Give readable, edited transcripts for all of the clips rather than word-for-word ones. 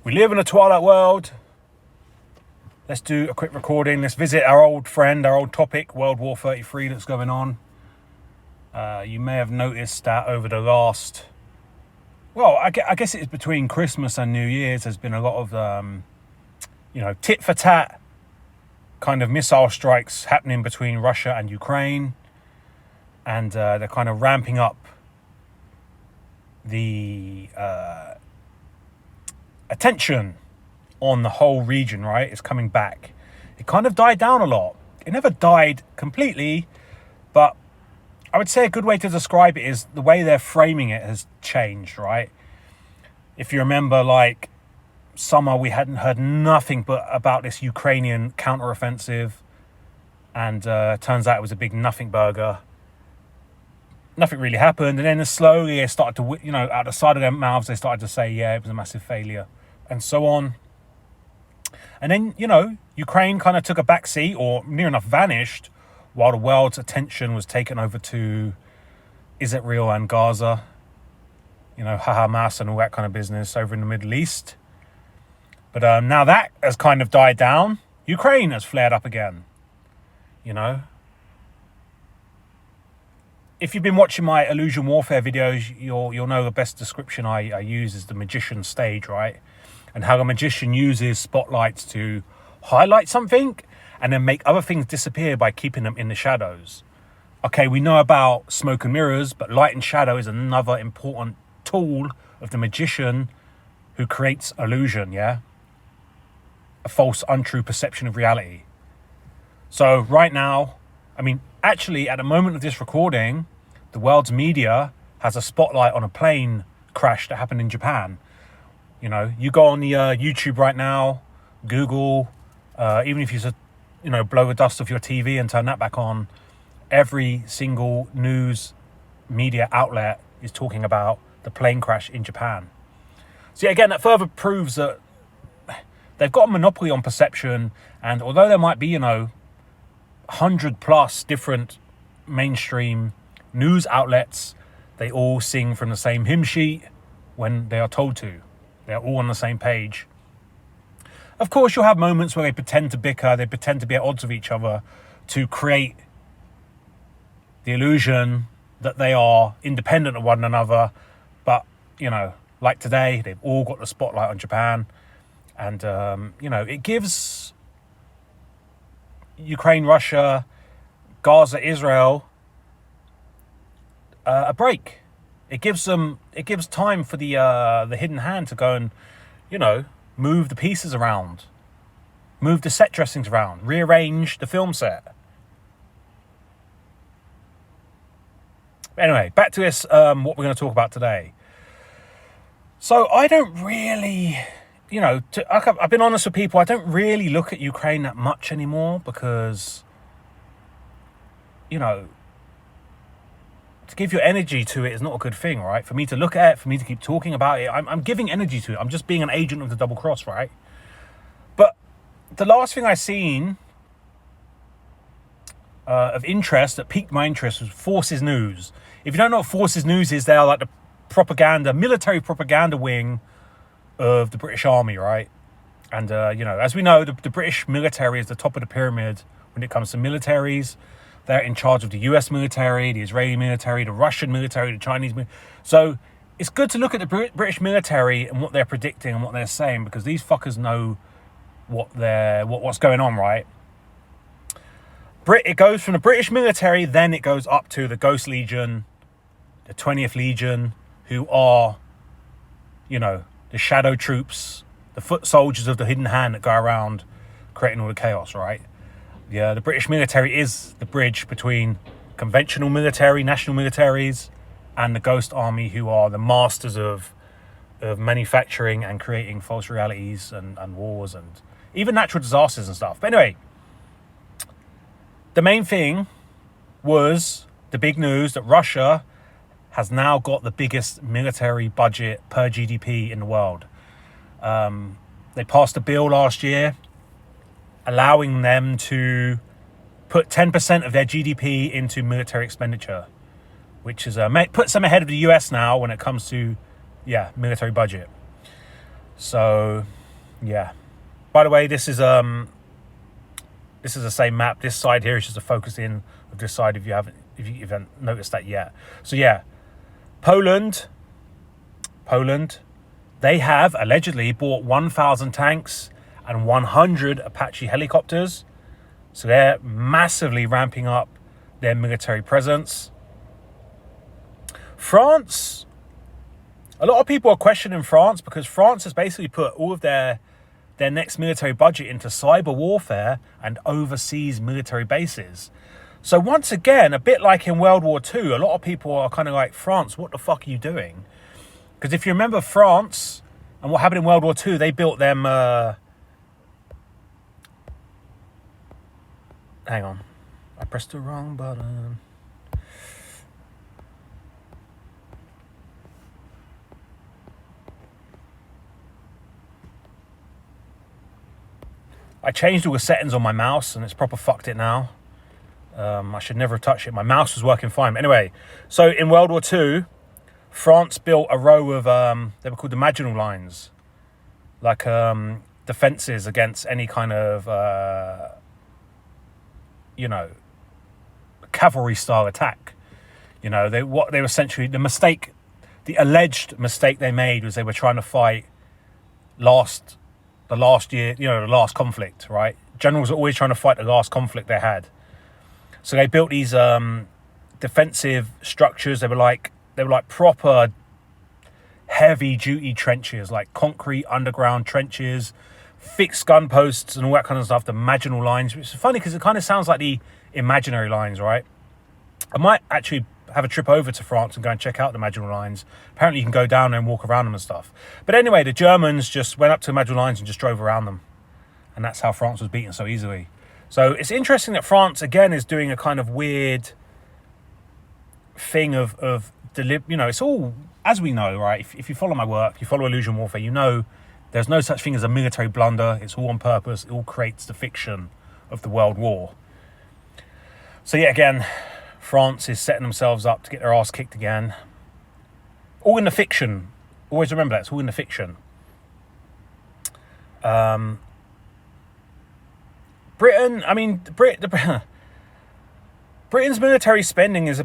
We live in a twilight world. Let's do a quick recording. Let's visit our old friend, our old topic, World War 33 that's going on. You may have noticed that over the last... Well, I guess it's between Christmas and New Year's. There's been a lot of, tit for tat kind of missile strikes happening between Russia and Ukraine. And they're kind of ramping up the attention on the whole region, right? It's coming back. It kind of died down a lot. It never died completely, but I would say a good way to describe it is the way they're framing it has changed, right? If you remember, like, summer, we hadn't heard nothing but about this Ukrainian counteroffensive, and turns out it was a big nothing burger. Nothing really happened, and then slowly they started to, out the side of their mouths, they started to say, yeah, it was a massive failure, and so on. And then, Ukraine kind of took a backseat, or near enough vanished, while the world's attention was taken over to Israel and Gaza, Hamas and all that kind of business over in the Middle East. But now that has kind of died down. Ukraine has flared up again, If you've been watching my illusion warfare videos, you'll know the best description I use is the magician stage, right? And how the magician uses spotlights to highlight something and then make other things disappear by keeping them in the shadows. Okay, we know about smoke and mirrors, but light and shadow is another important tool of the magician who creates illusion, yeah? A false, untrue perception of reality. So right now, actually, at the moment of this recording, the world's media has a spotlight on a plane crash that happened in Japan. You go on the YouTube right now, Google, even if you blow the dust off your TV and turn that back on, every single news media outlet is talking about the plane crash in Japan. So yeah, again, that further proves that they've got a monopoly on perception, and although there might be, 100 plus different mainstream news outlets, they all sing from the same hymn sheet when they are told to. They're all on the same page. Of course, you'll have moments where they pretend to bicker, they pretend to be at odds with each other to create the illusion that they are independent of one another. But, like today, they've all got the spotlight on Japan. And, it gives Ukraine, Russia, Gaza, Israel a break. It gives time for the hidden hand to go and, move the pieces around, move the set dressings around, rearrange the film set. Anyway, back to this, what we're going to talk about today. So I don't really, I've been honest with people, I don't really look at Ukraine that much anymore because, to give your energy to it is not a good thing, right? For me to look at it, for me to keep talking about it, I'm giving energy to it. I'm just being an agent of the double cross, right? But the last thing I seen of interest that piqued my interest was Forces News. If you don't know what Forces News is, they are like the military propaganda wing of the British Army, right? And, as we know, the British military is the top of the pyramid when it comes to militaries. They're in charge of the US military, the Israeli military, the Russian military, the Chinese military. So it's good to look at the British military and what they're predicting and what they're saying, because these fuckers know what's going on, right? It goes from the British military, then it goes up to the Ghost Legion, the 20th Legion, who are, the shadow troops, the foot soldiers of the hidden hand that go around creating all the chaos, right? Yeah, the British military is the bridge between conventional military, national militaries, and the Ghost Army, who are the masters of manufacturing and creating false realities and wars and even natural disasters and stuff. But anyway, the main thing was the big news that Russia has now got the biggest military budget per GDP in the world. They passed a bill last year allowing them to put 10% of their GDP into military expenditure, which is puts them ahead of the US now when it comes to military budget. So Yeah. By the way, this is the same map. This side here is just a focus in of this side if you haven't noticed that yet. So yeah, Poland, they have allegedly bought 1,000 tanks and 100 Apache helicopters. So they're massively ramping up their military presence. France, a lot of people are questioning France because France has basically put all of their next military budget into cyber warfare and overseas military bases. So once again, a bit like in World War II, a lot of people are kind of like, France, what the fuck are you doing? Because if you remember France and what happened in World War II, they built them... hang on. I pressed the wrong button. I changed all the settings on my mouse and it's proper fucked it now. I should never have touched it. My mouse was working fine. But anyway, so in World War II, France built a row of, they were called the Maginot Lines. Like defences against any kind of, cavalry style attack. They were essentially, the alleged mistake they made was they were trying to fight the last conflict, right? Generals are always trying to fight the last conflict they had. So they built these defensive structures. They were like proper heavy duty trenches, like concrete underground trenches, fixed gun posts and all that kind of stuff, the Maginot Lines, which is funny because it kind of sounds like the imaginary lines, right? I might actually have a trip over to France and go and check out the Maginot Lines. Apparently you can go down there and walk around them and stuff. But anyway, the Germans just went up to the Maginot Lines and just drove around them. And that's how France was beaten so easily. So it's interesting that France, again, is doing a kind of weird thing of it's all, as we know, right? If you follow my work, you follow Illusion Warfare, you know there's no such thing as a military blunder. It's all on purpose. It all creates the fiction of the World War. So yeah, again, France is setting themselves up to get their ass kicked again. All in the fiction. Always remember that. It's all in the fiction. Britain's military spending is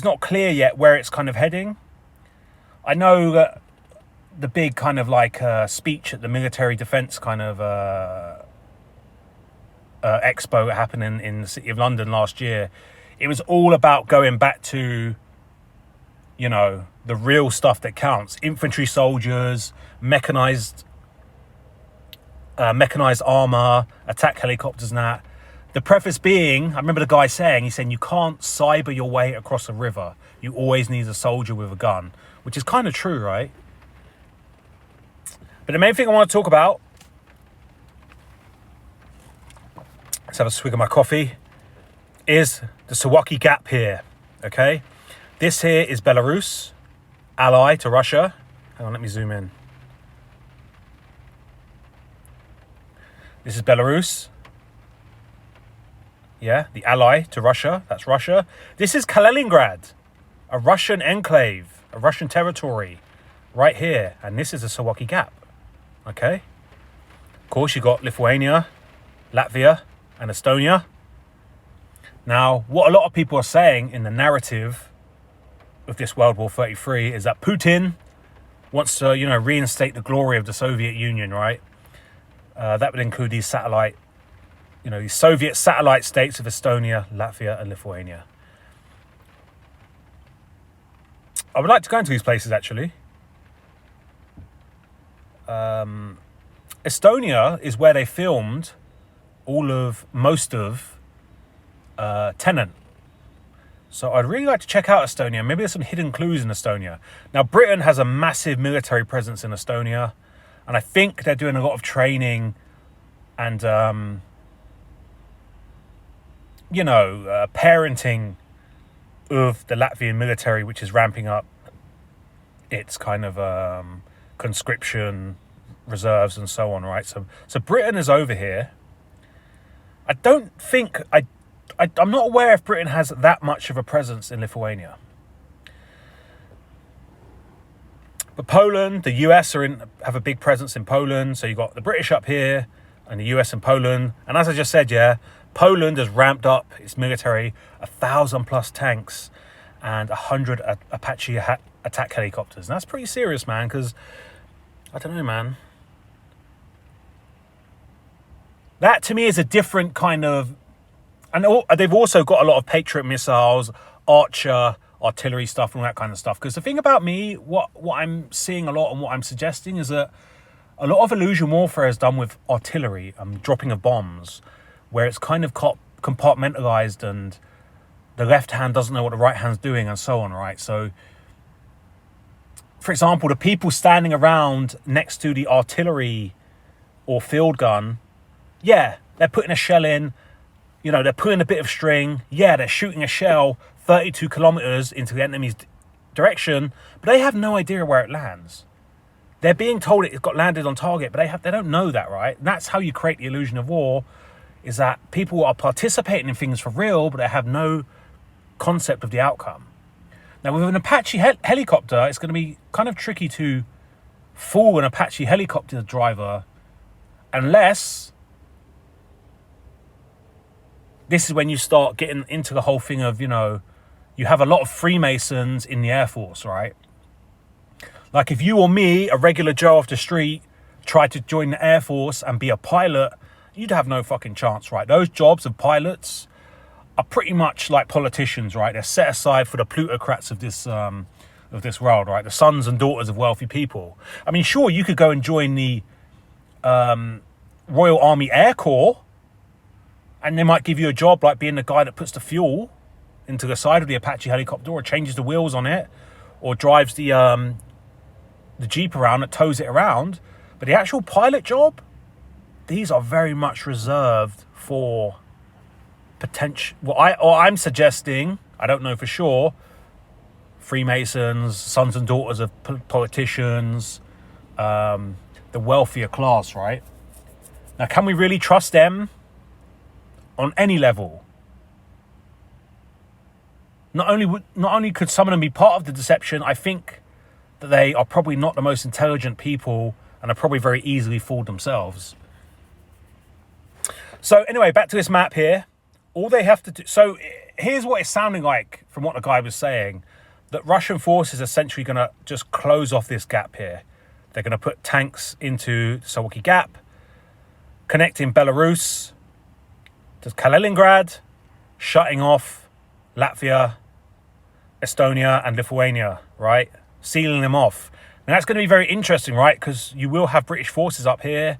not clear yet where it's kind of heading. I know that the big kind of like speech at the military defence kind of expo that happened in the City of London last year, it was all about going back to, the real stuff that counts. Infantry soldiers, mechanized armour, attack helicopters and that. The preface being, I remember the guy saying, he said, you can't cyber your way across a river. You always need a soldier with a gun, which is kind of true, right? But the main thing I want to talk about, let's have a swig of my coffee, is the Suwalki Gap here, okay? This here is Belarus, ally to Russia. Hang on, let me zoom in. This is Belarus. Yeah, the ally to Russia. That's Russia. This is Kaliningrad, a Russian enclave, a Russian territory right here. And this is the Suwalki Gap. Okay? Of course, you got Lithuania, Latvia, and Estonia. Now, what a lot of people are saying in the narrative of this World War 33 is that Putin wants to, reinstate the glory of the Soviet Union, right? That would include these these Soviet satellite states of Estonia, Latvia, and Lithuania. I would like to go into these places, actually. Estonia is where they filmed most of Tenet. So I'd really like to check out Estonia. Maybe there's some hidden clues in Estonia. Now, Britain has a massive military presence in Estonia, and I think they're doing a lot of training and, parenting of the Latvian military, which is ramping up its kind of conscription reserves and so on, right? So Britain is over here. I don't think I'm not aware if Britain has that much of a presence in Lithuania. But Poland, the US have a big presence in Poland. So you've got the British up here and the US and Poland. And as I just said, yeah, Poland has ramped up its military, 1,000+ tanks and 100 Apache attack helicopters. And that's pretty serious, man, because, I don't know, man. That, to me, is a different kind of... And they've also got a lot of Patriot missiles, Archer, artillery stuff, and all that kind of stuff. Because the thing about me, what I'm seeing a lot and what I'm suggesting is that a lot of illusion warfare is done with artillery and dropping of bombs, where it's kind of compartmentalized and the left hand doesn't know what the right hand's doing and so on, right? So, for example, the people standing around next to the artillery or field gun, yeah, they're putting a shell in, you know, they're pulling a bit of string, yeah, they're shooting a shell 32 kilometers into the enemy's direction, but they have no idea where it lands. They're being told it got landed on target, but they don't know that, right? And that's how you create the illusion of war, is that people are participating in things for real, but they have no concept of the outcome. Now, with an Apache helicopter, it's going to be kind of tricky to fool an Apache helicopter driver unless... This is when you start getting into the whole thing of, you know, you have a lot of Freemasons in the Air Force, right? Like if you or me, a regular Joe off the street, tried to join the Air Force and be a pilot, you'd have no fucking chance, right? Those jobs of pilots are pretty much like politicians, right? They're set aside for the plutocrats of this world, right? The sons and daughters of wealthy people. I mean, sure, you could go and join the Royal Army Air Corps, and they might give you a job like being the guy that puts the fuel into the side of the Apache helicopter, or changes the wheels on it, or drives the Jeep around that tows it around. But the actual pilot job, these are very much reserved for potential... I'm suggesting, I don't know for sure, Freemasons, sons and daughters of politicians, the wealthier class, right? Now, can we really trust them on any level? Not only could some of them be part of the deception, I think that they are probably not the most intelligent people and are probably very easily fooled themselves. So anyway, back to this map here. All they have to do... So here's what it's sounding like from what the guy was saying, that Russian forces are essentially going to just close off this gap here. They're going to put tanks into the Suwalki Gap, connecting Belarus to Kaliningrad, shutting off Latvia, Estonia and Lithuania, right? Sealing them off. Now that's going to be very interesting, right? Because you will have British forces up here.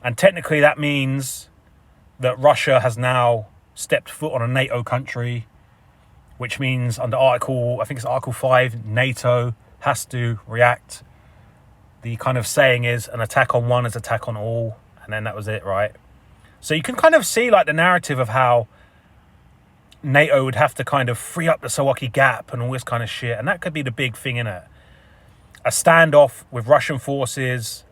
And technically that means that Russia has now stepped foot on a NATO country, which means under Article 5, NATO has to react. The kind of saying is an attack on one is attack on all. And then that was it, right? So you can kind of see like the narrative of how NATO would have to kind of free up the Suwalki Gap and all this kind of shit. And that could be the big thing, innit? A standoff with Russian forces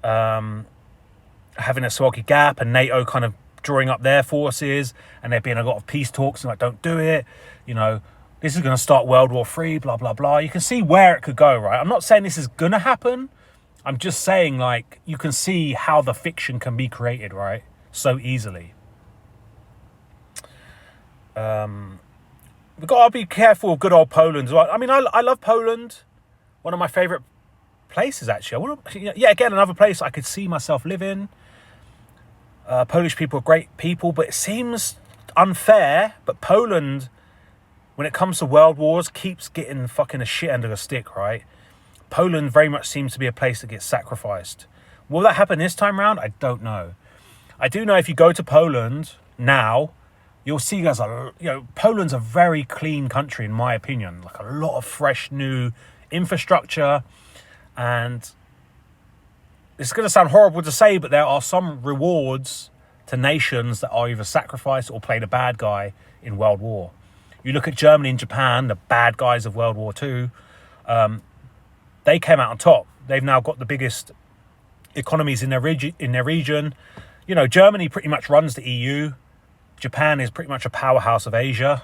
having a Suwalki Gap, and NATO kind of drawing up their forces, and there being a lot of peace talks and like, don't do it. You know, this is going to start World War III, blah, blah, blah. You can see where it could go, right? I'm not saying this is going to happen. I'm just saying, like, you can see how the fiction can be created, right? So easily. We've got to be careful of good old Poland as well. I mean, I love Poland. One of my favourite places, actually. Again, another place I could see myself living. Polish people are great people, but it seems unfair. But Poland, when it comes to world wars, keeps getting fucking a shit end of the stick, right? Poland very much seems to be a place that gets sacrificed. Will that happen this time round? I don't know. I do know if you go to Poland now, you'll see Poland's a very clean country, in my opinion. Like a lot of fresh, new infrastructure. And it's going to sound horrible to say, but there are some rewards to nations that are either sacrificed or play the bad guy in World War. You look at Germany and Japan, the bad guys of World War II. They came out on top. They've now got the biggest economies in their region. You know, Germany pretty much runs the EU. Japan is pretty much a powerhouse of Asia.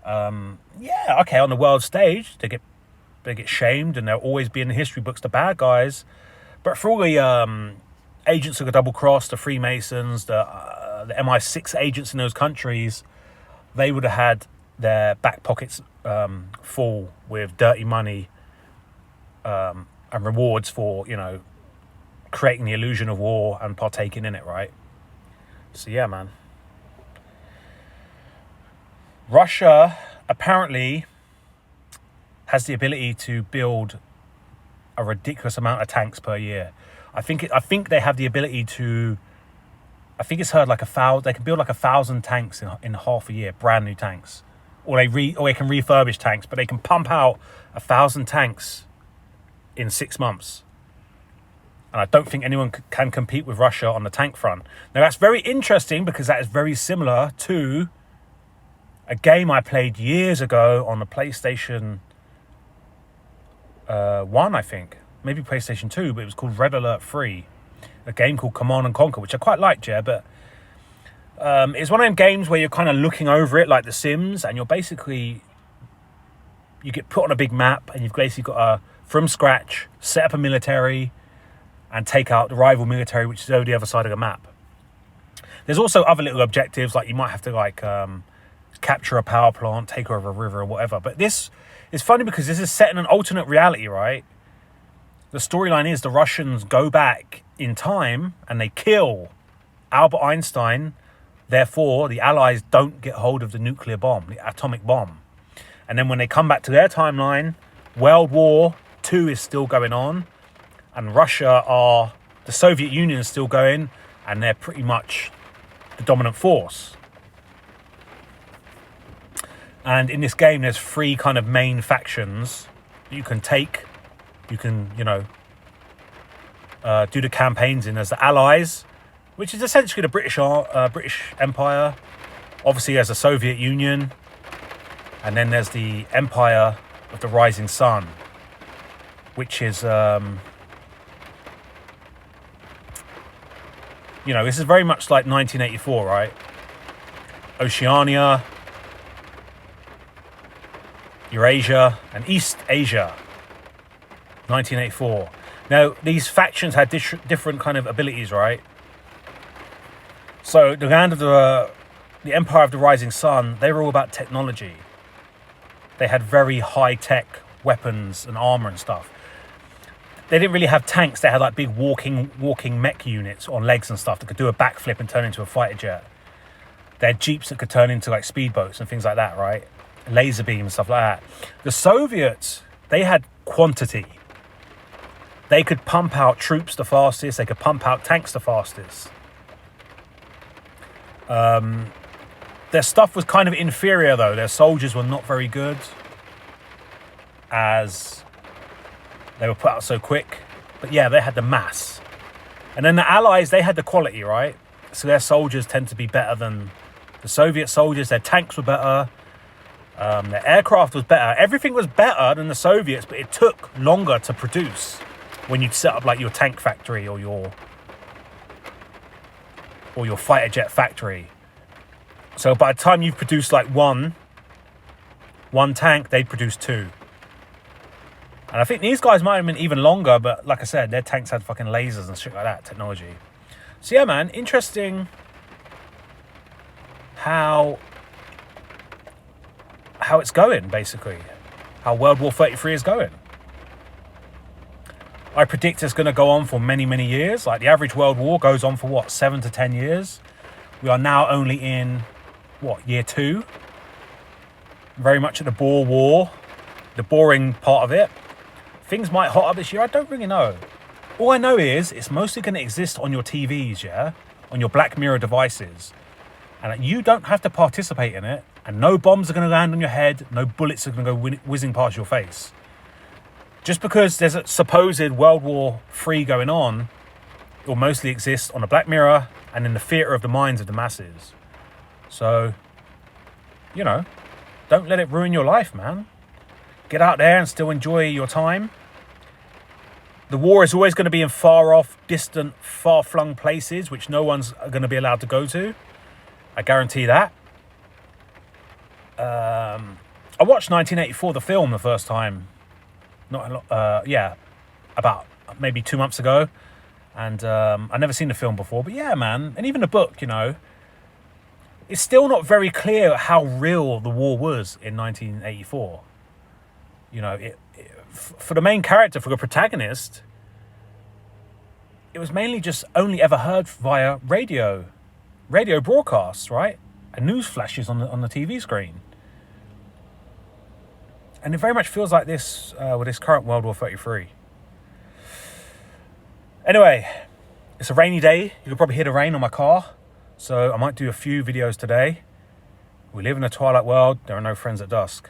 On the world stage, they get they get shamed, and they'll always be in the history books, the bad guys. But for all the agents of the double cross, the Freemasons, the MI6 agents in those countries, they would have had their back pockets full with dirty money and rewards for, you know, creating the illusion of war and partaking in it, right? So yeah, man. Russia apparently has the ability to build a ridiculous amount of tanks per year. I think they have the ability to. I think it's heard like 1,000. They can build like 1,000 tanks in half a year, brand new tanks, or they can refurbish tanks, but they can pump out 1,000 tanks in 6 months. And I don't think anyone can compete with Russia on the tank front. Now that's very interesting because that is very similar to a game I played years ago on the PlayStation 1, I think. Maybe PlayStation 2, but it was called Red Alert 3. A game called Command and Conquer, which I quite liked, yeah, but it's one of them games where you're kind of looking over it like The Sims, and you get put on a big map, and you've basically got to, from scratch, set up a military and take out the rival military, which is over the other side of the map. There's also other little objectives, like you might have to like capture a power plant, take over a river or whatever. But this is funny because this is set in an alternate reality, right? The storyline is the Russians go back in time and they kill Albert Einstein. Therefore, the Allies don't get hold of the nuclear bomb, the atomic bomb. And then when they come back to their timeline, World War II is still going on. And the Soviet Union is still going. And they're pretty much the dominant force. And in this game, there's 3 kind of main factions that you can take. You can, do the campaigns in. There's the Allies, which is essentially the British Empire. Obviously, there's the Soviet Union. And then there's the Empire of the Rising Sun, which is, this is very much like 1984, right? Oceania, Eurasia, and East Asia. 1984. Now, these factions had different kind of abilities, right? So, the land of the Empire of the Rising Sun, they were all about technology. They had very high-tech weapons and armor and stuff. They didn't really have tanks. They had like big walking mech units on legs and stuff that could do a backflip and turn into a fighter jet. They had jeeps that could turn into like speedboats and things like that, right? Laser beam and stuff like that. The Soviets, they had quantity. They could pump out troops the fastest. They could pump out tanks the fastest. Their stuff was kind of inferior, though. Their soldiers were not very good, as they were put out so quick. But yeah, they had the mass. And then the Allies, they had the quality, right? So their soldiers tend to be better than the Soviet soldiers. Their tanks were better. Their aircraft was better. Everything was better than the Soviets, but it took longer to produce when you'd set up like your tank factory or your fighter jet factory. So by the time you've produced like one tank, they'd produce 2. And I think these guys might have been even longer, but like I said, their tanks had fucking lasers and shit like that, technology. So yeah, man, interesting how it's going, basically. How World War 33 is going. I predict it's going to go on for many, many years. Like the average World War goes on for 7 to 10 years. We are now only in, year 2? Very much at the Boer War, the boring part of it. Things might hot up this year, I don't really know. All I know is it's mostly going to exist on your TVs, yeah? On your Black Mirror devices. And you don't have to participate in it. And no bombs are going to land on your head. No bullets are going to go whizzing past your face. Just because there's a supposed World War III going on, it will mostly exist on a Black Mirror and in the theatre of the minds of the masses. So, don't let it ruin your life, man. Get out there and still enjoy your time. The war is always going to be in far off, distant, far-flung places, which no one's going to be allowed to go to. I guarantee that. I watched 1984, the film, the first time not a lot, yeah, about maybe 2 months ago. And I've never seen the film before, but yeah, man. And even the book, you know, it's still not very clear how real the war was in 1984. You know, for the main character, for the protagonist, it was mainly just only ever heard via radio broadcasts, right? And news flashes on the TV screen. And it very much feels like this with this current World War 33. Anyway, it's a rainy day. You can probably hear the rain on my car. So I might do a few videos today. We live in a twilight world. There are no friends at dusk.